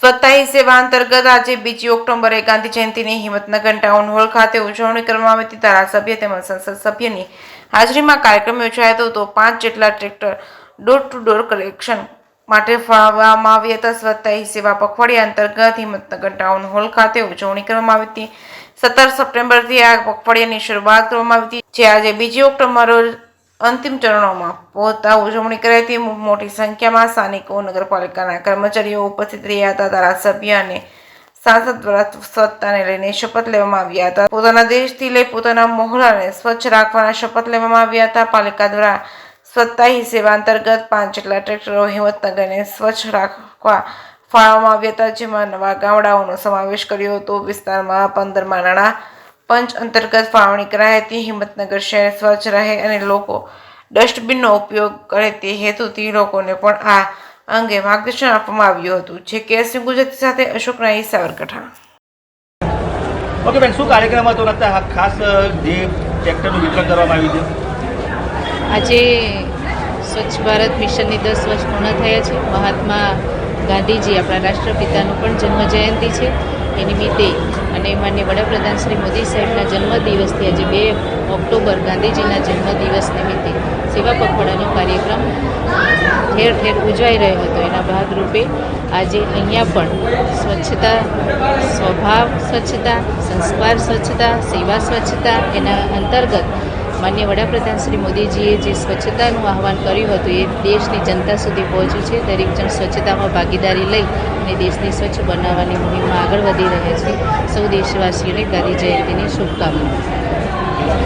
સ્વચ્છતા હી સેવા અંતર્ગત આજે 2 ઓક્ટોબરે ગાંધી જયંતિની હિંમતનગર ટાઉન હોલ ખાતે ઉજવણી કરવામાં આવી હતી। ધારાસભ્ય તેમજ સંસદ સભ્યની હાજરીમાં કાર્યક્રમ યોજાયો હતો। 5 જેટલા tractor door to door collection માટે ફાળવવામાં આવ્યા હતા। સ્વચ્છતા હી સેવા પખવાડિયા અંતર્ગત હિંમતનગર ટાઉન હોલ ખાતે ઉજવણી કરવામાં આવી હતી। 17 સપ્ટેમ્બરથી આ પખવાડિયાની શરૂઆત કરવામાં આવી હતી, જે આજે 2 ઓક્ટોબર રોજ અંતિમ ચરણોમાં પહોંચતા ઉજવણી કરાઈ હતી। મોટી સંખ્યામાં સ્થાનિકો, નગરપાલિકાના કર્મચારીઓ ઉપસ્થિત રહ્યા હતા। ધારાસભ્ય અને સાંસદ દ્વારા સ્વચ્છતાને લઈને શપથ લેવામાં આવ્યા હતા। પોતાના દેશથી લઈ પોતાના મહોલ્લાને સ્વચ્છ રાખવાના શપથ લેવામાં આવ્યા હતા। પાલિકા દ્વારા સ્વચ્છતા હી સેવા અંતર્ગત 5 જેટલા ટ્રેક્ટરો હિંમતનગરને સ્વચ્છ રાખવા ફાળવવામાં આવ્યા હતા, જેમાં નવા ગામડાઓનો સમાવેશ કર્યો હતો। વિસ્તારમાં 15મા નાણાં પંચ અંતર્ગત ફાળવણી કરાઈ હતી। હિંમતનગર શહેર સ્વચ્છ રહે અને લોકો ડસ્ટબિનનો ઉપયોગ કરે તે હેતુથી લોકોને પણ આ અંગે માર્ગદર્શન આપવામાં આવ્યું હતું। જે કેએસયુ ગુજરાતી સાથે અશોક નાઈ, સાબરકાંઠા। ઓકે બેન, શું કાર્યક્રમ હતો? ખાસ જે ટ્રેક્ટરનું વિતરણ કરવામાં આવ્યું છે આજે સ્વચ્છ ભારત મિશનની 10 વર્ષ પૂર્ણ થયા છે। મહાત્મા ગાંધીજી આપણા રાષ્ટ્રપિતાનું પણ જન્મ જયંતિ છે। એ નિમિત્તે અને માનનીય વડાપ્રધાન શ્રી મોદી સાહેબના જન્મદિવસથી આજે 2 ઓક્ટોબર ગાંધીજીના જન્મદિવસ નિમિત્તે સેવા પખવાડાનો કાર્યક્રમ ઠેર ઠેર ઉજવાઈ રહ્યો હતો। એના ભાગરૂપે આજે અહીંયા પણ સ્વચ્છતા, સ્વભાવ સ્વચ્છતા, સંસ્કાર સ્વચ્છતા, સેવા સ્વચ્છતા એના અંતર્ગત માનનીય વડાપ્રધાન શ્રી મોદીજીએ જે સ્વચ્છતાનું આહવાન કર્યું હતું એ દેશની જનતા સુધી પહોંચ્યું છે। દરેક જણ સ્વચ્છતામાં ભાગીદારી લઈ અને દેશને સ્વચ્છ બનાવવાની મુહિમમાં આગળ વધી રહ્યા છે। સૌ દેશવાસીઓને ગાંધી જયંતિની શુભકામનાઓ।